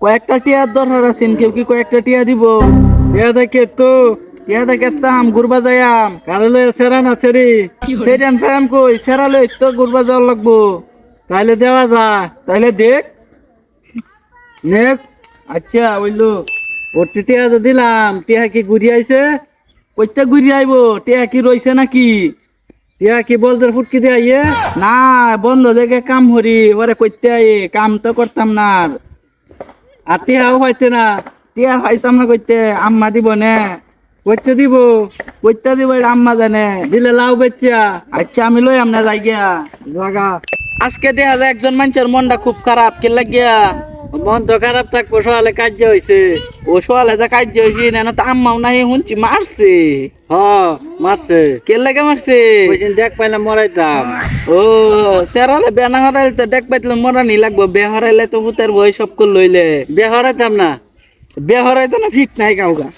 কয়েকটা টিয়ার দরকার আছেন, কেউ কি কয়েকটা টিয়া দিব? টিয়া দেখে তো টিয়া দেখতাম ঘুরবা যাইয়াম। কারলে সেরা না সেরি সেটান ফ্যাম কই সেরালে তো ঘুরবা যাওয়া লাগবো। তাইলে দেওয়া যায়। তাইলে দেখ। নেক আচ্ছা বললো ওর টিয়া তো দিলাম, টিয়া কি ঘুরি আইছে? কইতে ঘুরি আইবো, টিয়া কি রইছে নাকি? টিয়া কি বলদের ফুটকি দিয়ে আইয়ে? না, বন্ধ দেখে কাম হরি ওরে কইতে আই, কাম তো করতাম না। আর টিয়াও পাইতে না, টিয়া খাইতাম না কইতে, আম্মা দিব নে। করতে দিব। কইতে দিব এটা আম্মা জানে। দিলে লাউ বেচা আচ্ছা আমি লই আমনে যাই গিয়া। জাগা। আজকে দেখা যায় একজন মানুষের মনটা খুব খারাপ, কে লাগিয়া? মন তো খারাপ থাকবো, সকালে কাজ হয়েছে। ও সোয়ালে যা কাজ হয়েছি না, তো আম্মাও নাই শুনছি মারছে। হ মারছে। কে লাগে মারছে? ওইদিন দেখ পাইলে মরাইতাম। ও সেরালে বেনা হরাইলে তো দেখ পাইলে মরানি লাগবো, বে হরাইলে তো ভূতের ভয় সব কর লইলে। বিয়ে হরাইতাম না। বে হরাইতে না ফিট নাই কাউকা।